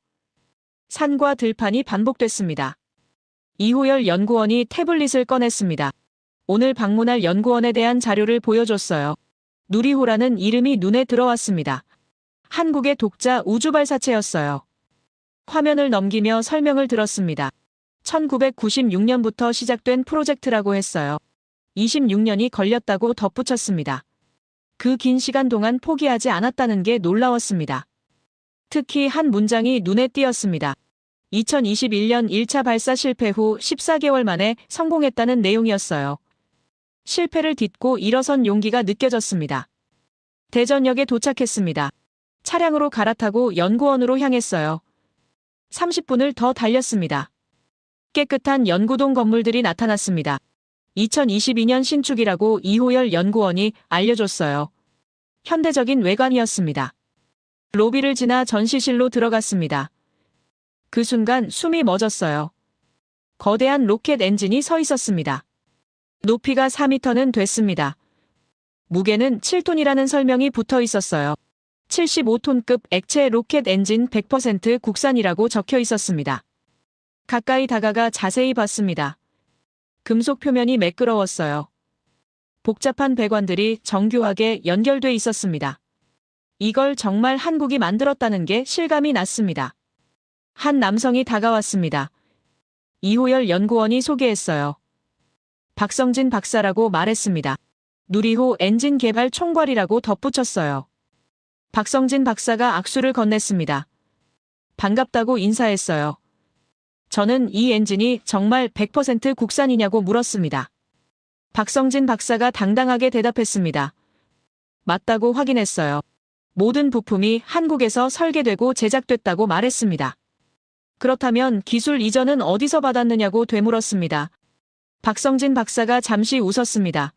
산과 들판이 반복됐습니다. 이호열 연구원이 태블릿을 꺼냈습니다. 오늘 방문할 연구원에 대한 자료를 보여줬어요. 누리호라는 이름이 눈에 들어왔습니다. 한국의 독자 우주발사체였어요. 화면을 넘기며 설명을 들었습니다. 1996년부터 시작된 프로젝트라고 했어요. 26년이 걸렸다고 덧붙였습니다. 그 긴 시간 동안 포기하지 않았다는 게 놀라웠습니다. 특히 한 문장이 눈에 띄었습니다. 2021년 1차 발사 실패 후 14개월 만에 성공했다는 내용이었어요. 실패를 딛고 일어선 용기가 느껴졌습니다. 대전역에 도착했습니다. 차량으로 갈아타고 연구원으로 향했어요. 30분을 더 달렸습니다. 깨끗한 연구동 건물들이 나타났습니다. 2022년 신축이라고 이호열 연구원이 알려줬어요. 현대적인 외관이었습니다. 로비를 지나 전시실로 들어갔습니다. 그 순간 숨이 멎었어요. 거대한 로켓 엔진이 서 있었습니다. 높이가 4m는 됐습니다. 무게는 7톤이라는 설명이 붙어 있었어요. 75톤급 액체 로켓 엔진 100% 국산이라고 적혀 있었습니다. 가까이 다가가 자세히 봤습니다. 금속 표면이 매끄러웠어요. 복잡한 배관들이 정교하게 연결돼 있었습니다. 이걸 정말 한국이 만들었다는 게 실감이 났습니다. 한 남성이 다가왔습니다. 이호열 연구원이 소개했어요. 박성진 박사라고 말했습니다. 누리호 엔진 개발 총괄이라고 덧붙였어요. 박성진 박사가 악수를 건넸습니다. 반갑다고 인사했어요. 저는 이 엔진이 정말 100% 국산이냐고 물었습니다. 박성진 박사가 당당하게 대답했습니다. 맞다고 확인했어요. 모든 부품이 한국에서 설계되고 제작됐다고 말했습니다. 그렇다면 기술 이전은 어디서 받았느냐고 되물었습니다. 박성진 박사가 잠시 웃었습니다.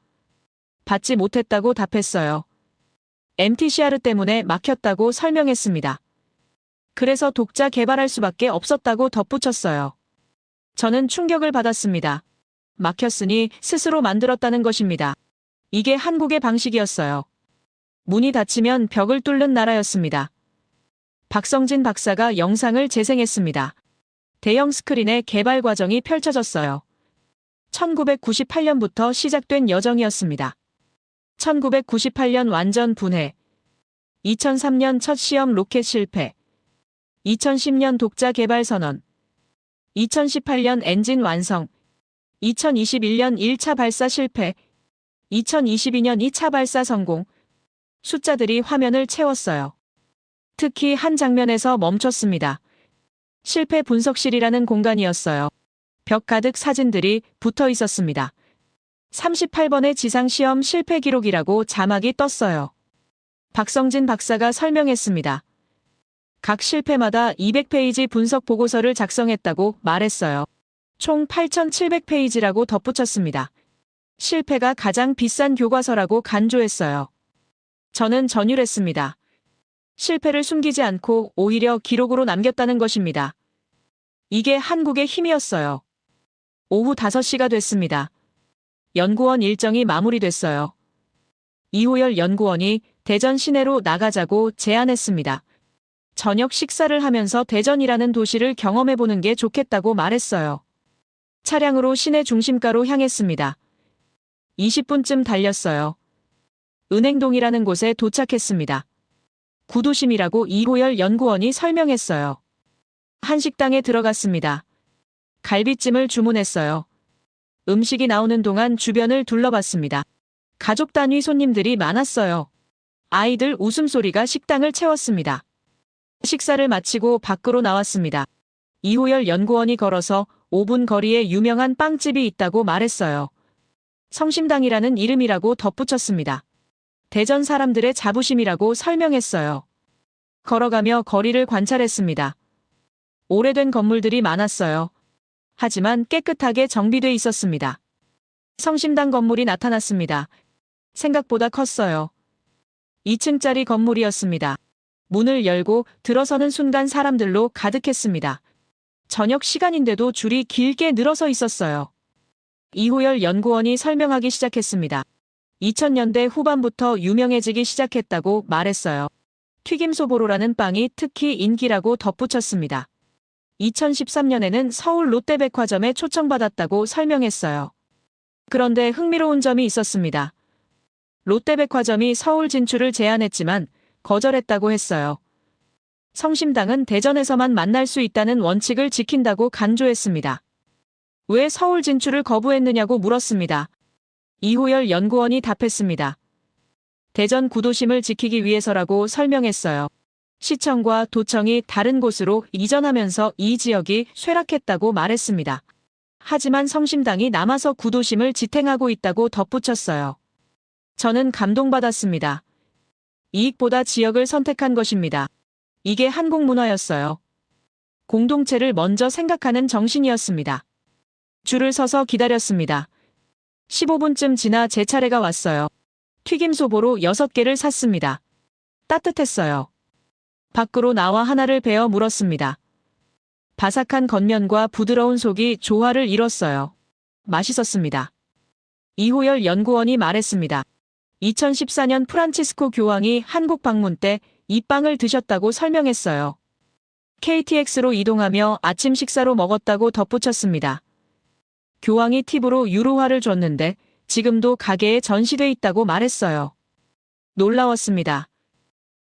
받지 못했다고 답했어요. MTCR 때문에 막혔다고 설명했습니다. 그래서 독자 개발할 수밖에 없었다고 덧붙였어요. 저는 충격을 받았습니다. 막혔으니 스스로 만들었다는 것입니다. 이게 한국의 방식이었어요. 문이 닫히면 벽을 뚫는 나라였습니다. 박성진 박사가 영상을 재생했습니다. 대형 스크린의 개발 과정이 펼쳐졌어요. 1998년부터 시작된 여정이었습니다. 1998년 완전 분해, 2003년 첫 시험 로켓 실패, 2010년 독자 개발 선언, 2018년 엔진 완성, 2021년 1차 발사 실패, 2022년 2차 발사 성공. 숫자들이 화면을 채웠어요. 특히 한 장면에서 멈췄습니다. 실패 분석실이라는 공간이었어요. 벽 가득 사진들이 붙어 있었습니다. 38번의 지상시험 실패 기록이라고 자막이 떴어요. 박성진 박사가 설명했습니다. 각 실패마다 200페이지 분석 보고서를 작성했다고 말했어요. 총 8,700페이지라고 덧붙였습니다. 실패가 가장 비싼 교과서라고 간주했어요. 저는 전율했습니다. 실패를 숨기지 않고 오히려 기록으로 남겼다는 것입니다. 이게 한국의 힘이었어요. 오후 5시가 됐습니다. 연구원 일정이 마무리됐어요. 이호열 연구원이 대전 시내로 나가자고 제안했습니다. 저녁 식사를 하면서 대전이라는 도시를 경험해보는 게 좋겠다고 말했어요. 차량으로 시내 중심가로 향했습니다. 20분쯤 달렸어요. 은행동이라는 곳에 도착했습니다. 구도심이라고 이호열 연구원이 설명했어요. 한식당에 들어갔습니다. 갈비찜을 주문했어요. 음식이 나오는 동안 주변을 둘러봤습니다. 가족 단위 손님들이 많았어요. 아이들 웃음소리가 식당을 채웠습니다. 식사를 마치고 밖으로 나왔습니다. 이호열 연구원이 걸어서 5분 거리에 유명한 빵집이 있다고 말했어요. 성심당이라는 이름이라고 덧붙였습니다. 대전 사람들의 자부심이라고 설명했어요. 걸어가며 거리를 관찰했습니다. 오래된 건물들이 많았어요. 하지만 깨끗하게 정비돼 있었습니다. 성심당 건물이 나타났습니다. 생각보다 컸어요. 2층짜리 건물이었습니다. 문을 열고 들어서는 순간 사람들로 가득했습니다. 저녁 시간인데도 줄이 길게 늘어서 있었어요. 이호열 연구원이 설명하기 시작했습니다. 2000년대 후반부터 유명해지기 시작했다고 말했어요. 튀김소보로라는 빵이 특히 인기라고 덧붙였습니다. 2013년에는 서울 롯데백화점에 초청받았다고 설명했어요. 그런데 흥미로운 점이 있었습니다. 롯데백화점이 서울 진출을 제안했지만 거절했다고 했어요. 성심당은 대전에서만 만날 수 있다는 원칙을 지킨다고 강조했습니다. 왜 서울 진출을 거부했느냐고 물었습니다. 이호열 연구원이 답했습니다. 대전 구도심을 지키기 위해서라고 설명했어요. 시청과 도청이 다른 곳으로 이전하면서 이 지역이 쇠락했다고 말했습니다. 하지만 성심당이 남아서 구도심을 지탱하고 있다고 덧붙였어요. 저는 감동받았습니다. 이익보다 지역을 선택한 것입니다. 이게 한국 문화였어요. 공동체를 먼저 생각하는 정신이었습니다. 줄을 서서 기다렸습니다. 15분쯤 지나 제 차례가 왔어요. 튀김소보로 6개를 샀습니다. 따뜻했어요. 밖으로 나와 하나를 베어 물었습니다. 바삭한 겉면과 부드러운 속이 조화를 이뤘어요. 맛있었습니다. 이호열 연구원이 말했습니다. 2014년 프란치스코 교황이 한국 방문 때 이 빵을 드셨다고 설명했어요. KTX로 이동하며 아침 식사로 먹었다고 덧붙였습니다. 교황이 팁으로 유로화를 줬는데 지금도 가게에 전시돼 있다고 말했어요. 놀라웠습니다.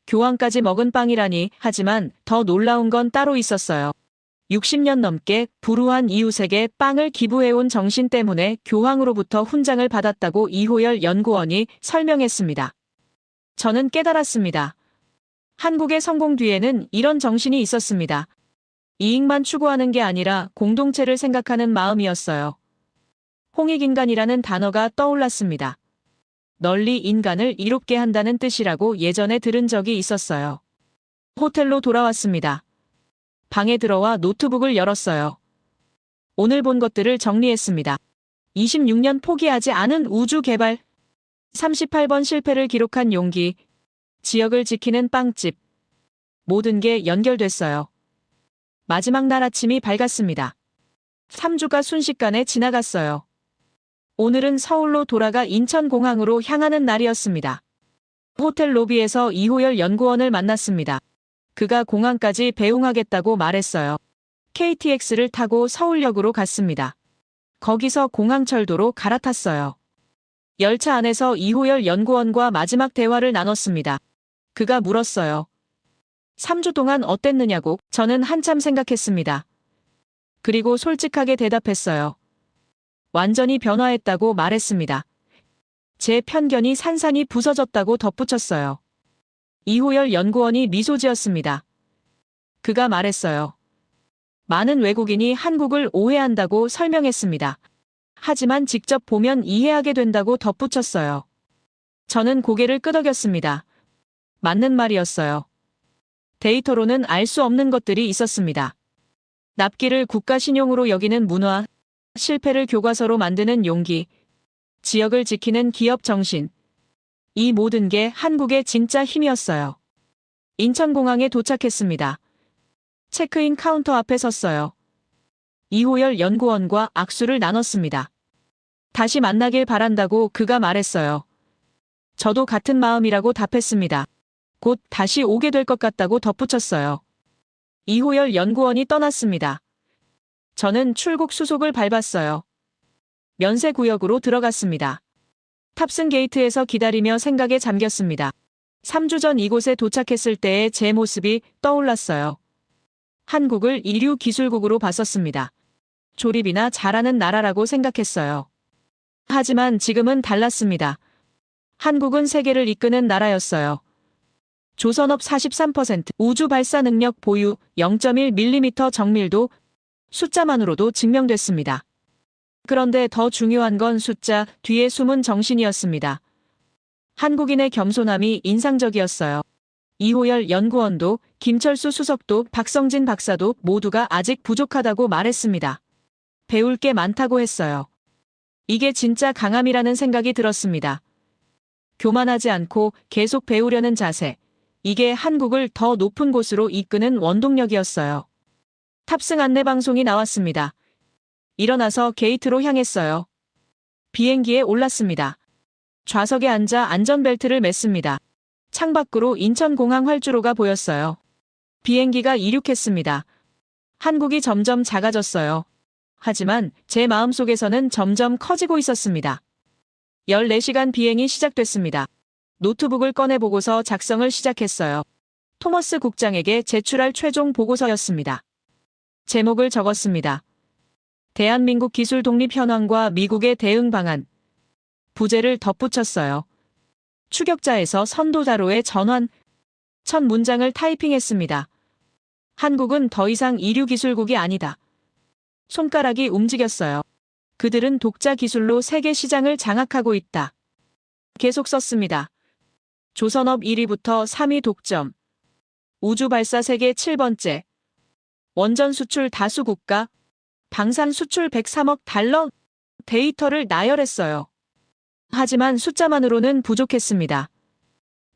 교황까지 먹은 빵이라니. 하지만 더 놀라운 건 따로 있었어요. 60년 넘게 불우한 이웃에게 빵을 기부해온 정신 때문에 교황으로부터 훈장을 받았다고 이호열 연구원이 설명했습니다. 저는 깨달았습니다. 한국의 성공 뒤에는 이런 정신이 있었습니다. 이익만 추구하는 게 아니라 공동체를 생각하는 마음이었어요. 홍익인간이라는 단어가 떠올랐습니다. 널리 인간을 이롭게 한다는 뜻이라고 예전에 들은 적이 있었어요. 호텔로 돌아왔습니다. 방에 들어와 노트북을 열었어요. 오늘 본 것들을 정리했습니다. 26년 포기하지 않은 우주 개발, 38번 실패를 기록한 용기, 지역을 지키는 빵집. 모든 게 연결됐어요. 마지막 날 아침이 밝았습니다. 3주가 순식간에 지나갔어요. 오늘은 서울로 돌아가 인천공항으로 향하는 날이었습니다. 호텔 로비에서 이호열 연구원을 만났습니다. 그가 공항까지 배웅하겠다고 말했어요. KTX를 타고 서울역으로 갔습니다. 거기서 공항철도로 갈아탔어요. 열차 안에서 이호열 연구원과 마지막 대화를 나눴습니다. 그가 물었어요. 3주 동안 어땠느냐고. 저는 한참 생각했습니다. 그리고 솔직하게 대답했어요. 완전히 변화했다고 말했습니다. 제 편견이 산산이 부서졌다고 덧붙였어요. 이호열 연구원이 미소 지었습니다. 그가 말했어요. 많은 외국인이 한국을 오해한다고 설명했습니다. 하지만 직접 보면 이해하게 된다고 덧붙였어요. 저는 고개를 끄덕였습니다. 맞는 말이었어요. 데이터로는 알 수 없는 것들이 있었습니다. 납기를 국가 신용으로 여기는 문화, 실패를 교과서로 만드는 용기, 지역을 지키는 기업 정신. 이 모든 게 한국의 진짜 힘이었어요. 인천공항에 도착했습니다. 체크인 카운터 앞에 섰어요. 이호열 연구원과 악수를 나눴습니다. 다시 만나길 바란다고 그가 말했어요. 저도 같은 마음이라고 답했습니다. 곧 다시 오게 될 것 같다고 덧붙였어요. 이호열 연구원이 떠났습니다. 저는 출국 수속을 밟았어요. 면세구역으로 들어갔습니다. 탑승 게이트에서 기다리며 생각에 잠겼습니다. 3주 전 이곳에 도착했을 때의 제 모습이 떠올랐어요. 한국을 이류 기술국으로 봤었습니다. 조립이나 잘하는 나라라고 생각했어요. 하지만 지금은 달랐습니다. 한국은 세계를 이끄는 나라였어요. 조선업 43%, 우주 발사 능력 보유, 0.1mm 정밀도, 숫자만으로도 증명됐습니다. 그런데 더 중요한 건 숫자 뒤에 숨은 정신이었습니다. 한국인의 겸손함이 인상적이었어요. 이호열 연구원도, 김철수 수석도, 박성진 박사도 모두가 아직 부족하다고 말했습니다. 배울 게 많다고 했어요. 이게 진짜 강함이라는 생각이 들었습니다. 교만하지 않고 계속 배우려는 자세. 이게 한국을 더 높은 곳으로 이끄는 원동력이었어요. 탑승 안내 방송이 나왔습니다. 일어나서 게이트로 향했어요. 비행기에 올랐습니다. 좌석에 앉아 안전벨트를 맸습니다. 창밖으로 인천공항 활주로가 보였어요. 비행기가 이륙했습니다. 한국이 점점 작아졌어요. 하지만 제 마음속에서는 점점 커지고 있었습니다. 14시간 비행이 시작됐습니다. 노트북을 꺼내보고서 작성을 시작했어요. 토머스 국장에게 제출할 최종 보고서였습니다. 제목을 적었습니다. 대한민국 기술 독립 현황과 미국의 대응 방안. 부제를 덧붙였어요. 추격자에서 선도자로의 전환. 첫 문장을 타이핑했습니다. 한국은 더 이상 이류 기술국이 아니다. 손가락이 움직였어요. 그들은 독자 기술로 세계 시장을 장악하고 있다. 계속 썼습니다. 조선업 1위부터 3위 독점. 우주 발사 세계 7번째. 원전 수출 다수 국가. 방산 수출 103억 달러. 데이터를 나열했어요. 하지만 숫자만으로는 부족했습니다.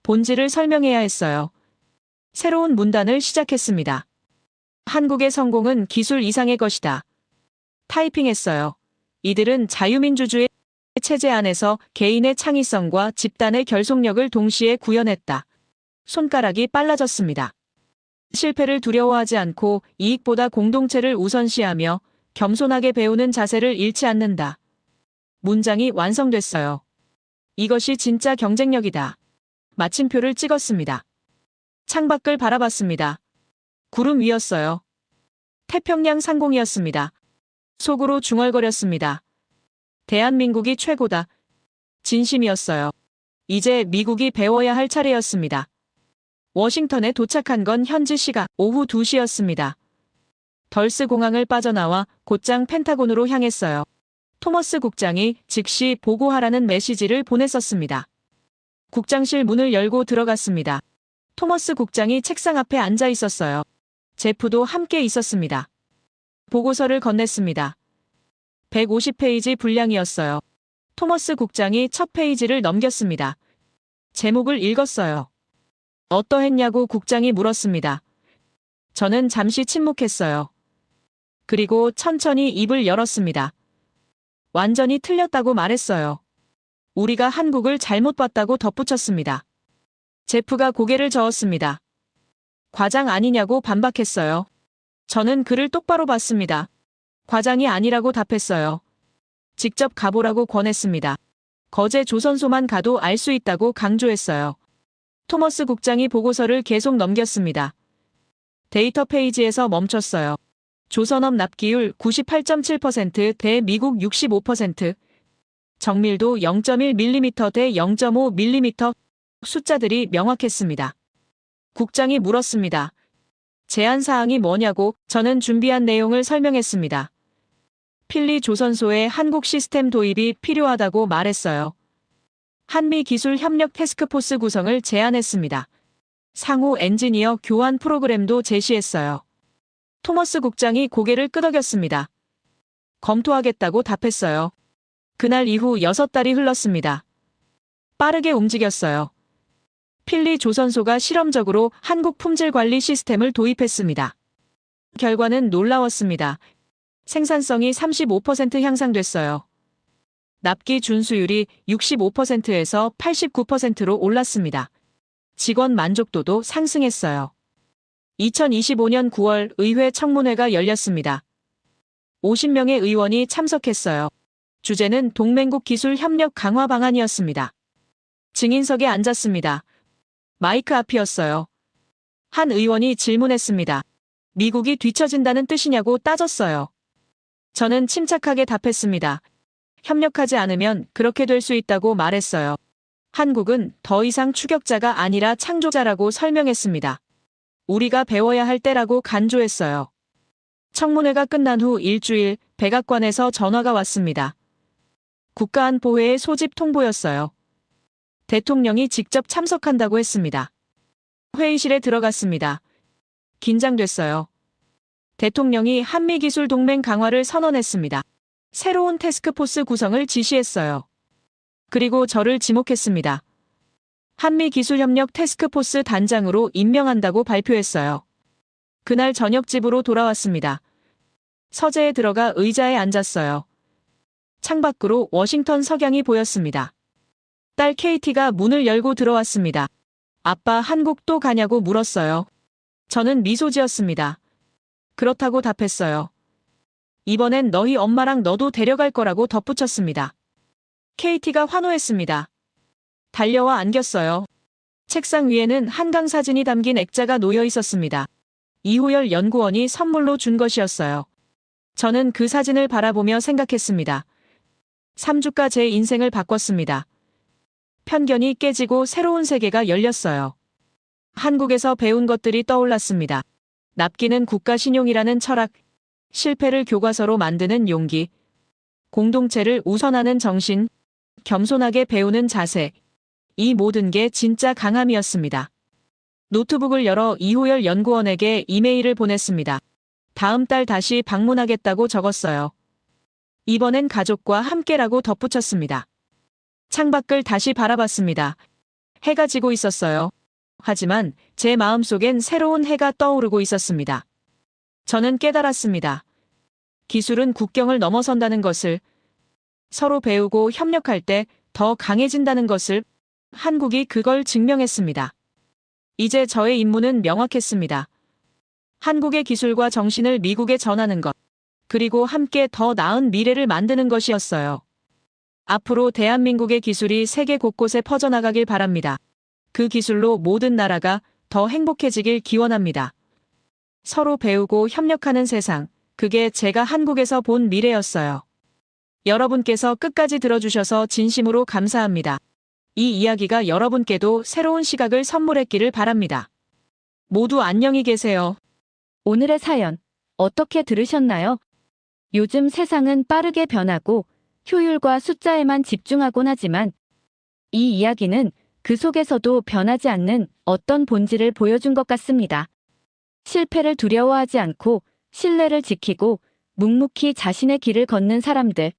본질을 설명해야 했어요. 새로운 문단을 시작했습니다. 한국의 성공은 기술 이상의 것이다. 타이핑했어요. 이들은 자유민주주의 체제 안에서 개인의 창의성과 집단의 결속력을 동시에 구현했다. 손가락이 빨라졌습니다. 실패를 두려워하지 않고 이익보다 공동체를 우선시하며 겸손하게 배우는 자세를 잃지 않는다. 문장이 완성됐어요. 이것이 진짜 경쟁력이다. 마침표를 찍었습니다. 창밖을 바라봤습니다. 구름 위였어요. 태평양 상공이었습니다. 속으로 중얼거렸습니다. 대한민국이 최고다. 진심이었어요. 이제 미국이 배워야 할 차례였습니다. 워싱턴에 도착한 건 현지 시각 오후 2시였습니다. 덜스 공항을 빠져나와 곧장 펜타곤으로 향했어요. 토머스 국장이 즉시 보고하라는 메시지를 보냈었습니다. 국장실 문을 열고 들어갔습니다. 토머스 국장이 책상 앞에 앉아 있었어요. 제프도 함께 있었습니다. 보고서를 건넸습니다. 150페이지 분량이었어요. 토머스 국장이 첫 페이지를 넘겼습니다. 제목을 읽었어요. 어떠했냐고 국장이 물었습니다. 저는 잠시 침묵했어요. 그리고 천천히 입을 열었습니다. 완전히 틀렸다고 말했어요. 우리가 한국을 잘못 봤다고 덧붙였습니다. 제프가 고개를 저었습니다. 과장 아니냐고 반박했어요. 저는 그를 똑바로 봤습니다. 과장이 아니라고 답했어요. 직접 가보라고 권했습니다. 거제 조선소만 가도 알 수 있다고 강조했어요. 토머스 국장이 보고서를 계속 넘겼습니다. 데이터 페이지에서 멈췄어요. 조선업 납기율 98.7% 대 미국 65%, 정밀도 0.1mm 대 0.5mm, 숫자들이 명확했습니다. 국장이 물었습니다. 제안사항이 뭐냐고. 저는 준비한 내용을 설명했습니다. 필리 조선소에 한국 시스템 도입이 필요하다고 말했어요. 한미 기술 협력 태스크포스 구성을 제안했습니다. 상호 엔지니어 교환 프로그램도 제시했어요. 토머스 국장이 고개를 끄덕였습니다. 검토하겠다고 답했어요. 그날 이후 6달이 흘렀습니다. 빠르게 움직였어요. 필리 조선소가 실험적으로 한국 품질 관리 시스템을 도입했습니다. 결과는 놀라웠습니다. 생산성이 35% 향상됐어요. 납기 준수율이 65%에서 89%로 올랐습니다. 직원 만족도도 상승했어요. 2025년 9월 의회 청문회가 열렸습니다. 50명의 의원이 참석했어요. 주제는 동맹국 기술 협력 강화 방안이었습니다. 증인석에 앉았습니다. 마이크 앞이었어요. 한 의원이 질문했습니다. 미국이 뒤처진다는 뜻이냐고 따졌어요. 저는 침착하게 답했습니다. 협력하지 않으면 그렇게 될 수 있다고 말했어요. 한국은 더 이상 추격자가 아니라 창조자라고 설명했습니다. 우리가 배워야 할 때라고 간조했어요. 청문회가 끝난 후 일주일, 백악관에서 전화가 왔습니다. 국가안보회의 소집 통보였어요. 대통령이 직접 참석한다고 했습니다. 회의실에 들어갔습니다. 긴장됐어요. 대통령이 한미기술 동맹 강화를 선언했습니다. 새로운 태스크포스 구성을 지시했어요. 그리고 저를 지목했습니다. 한미기술협력 태스크포스 단장으로 임명한다고 발표했어요. 그날 저녁 집으로 돌아왔습니다. 서재에 들어가 의자에 앉았어요. 창밖으로 워싱턴 석양이 보였습니다. 딸 케이티가 문을 열고 들어왔습니다. 아빠 한국 또 가냐고 물었어요. 저는 미소 지었습니다. 그렇다고 답했어요. 이번엔 너희 엄마랑 너도 데려갈 거라고 덧붙였습니다. 케이티가 환호했습니다. 달려와 안겼어요. 책상 위에는 한강 사진이 담긴 액자가 놓여 있었습니다. 이호열 연구원이 선물로 준 것이었어요. 저는 그 사진을 바라보며 생각했습니다. 3주가 제 인생을 바꿨습니다. 편견이 깨지고 새로운 세계가 열렸어요. 한국에서 배운 것들이 떠올랐습니다. 납기는 국가 신용이라는 철학, 실패를 교과서로 만드는 용기, 공동체를 우선하는 정신, 겸손하게 배우는 자세, 이 모든 게 진짜 강함이었습니다. 노트북을 열어 이호열 연구원에게 이메일을 보냈습니다. 다음 달 다시 방문하겠다고 적었어요. 이번엔 가족과 함께라고 덧붙였습니다. 창밖을 다시 바라봤습니다. 해가 지고 있었어요. 하지만 제 마음속엔 새로운 해가 떠오르고 있었습니다. 저는 깨달았습니다. 기술은 국경을 넘어선다는 것을, 서로 배우고 협력할 때 더 강해진다는 것을, 한국이 그걸 증명했습니다. 이제 저의 임무는 명확했습니다. 한국의 기술과 정신을 미국에 전하는 것. 그리고 함께 더 나은 미래를 만드는 것이었어요. 앞으로 대한민국의 기술이 세계 곳곳에 퍼져나가길 바랍니다. 그 기술로 모든 나라가 더 행복해지길 기원합니다. 서로 배우고 협력하는 세상, 그게 제가 한국에서 본 미래였어요. 여러분께서 끝까지 들어주셔서 진심으로 감사합니다. 이 이야기가 여러분께도 새로운 시각을 선물했기를 바랍니다. 모두 안녕히 계세요. 오늘의 사연 어떻게 들으셨나요? 요즘 세상은 빠르게 변하고 효율과 숫자에만 집중하곤 하지만 이 이야기는 그 속에서도 변하지 않는 어떤 본질을 보여준 것 같습니다. 실패를 두려워하지 않고 신뢰를 지키고 묵묵히 자신의 길을 걷는 사람들.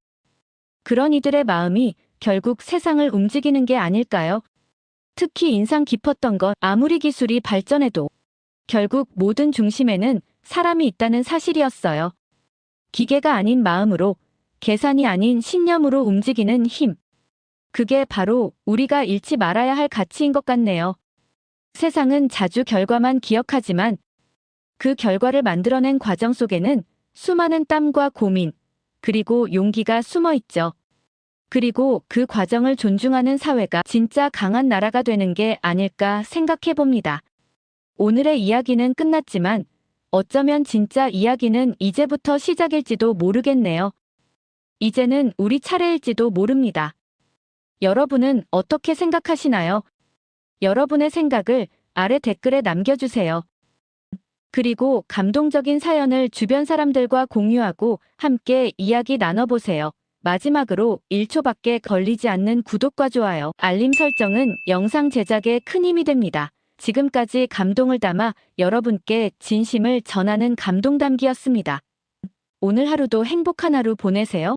그런 이들의 마음이 결국 세상을 움직이는 게 아닐까요? 특히 인상 깊었던 건 아무리 기술이 발전해도 결국 모든 중심에는 사람이 있다는 사실이었어요. 기계가 아닌 마음으로, 계산이 아닌 신념으로 움직이는 힘. 그게 바로 우리가 잃지 말아야 할 가치인 것 같네요. 세상은 자주 결과만 기억하지만 그 결과를 만들어낸 과정 속에는 수많은 땀과 고민, 그리고 용기가 숨어 있죠. 그리고 그 과정을 존중하는 사회가 진짜 강한 나라가 되는 게 아닐까 생각해 봅니다. 오늘의 이야기는 끝났지만 어쩌면 진짜 이야기는 이제부터 시작일지도 모르겠네요. 이제는 우리 차례일지도 모릅니다. 여러분은 어떻게 생각하시나요? 여러분의 생각을 아래 댓글에 남겨주세요. 그리고 감동적인 사연을 주변 사람들과 공유하고 함께 이야기 나눠보세요. 마지막으로 1초밖에 걸리지 않는 구독과 좋아요, 알림 설정은 영상 제작에 큰 힘이 됩니다. 지금까지 감동을 담아 여러분께 진심을 전하는 감동담기였습니다. 오늘 하루도 행복한 하루 보내세요.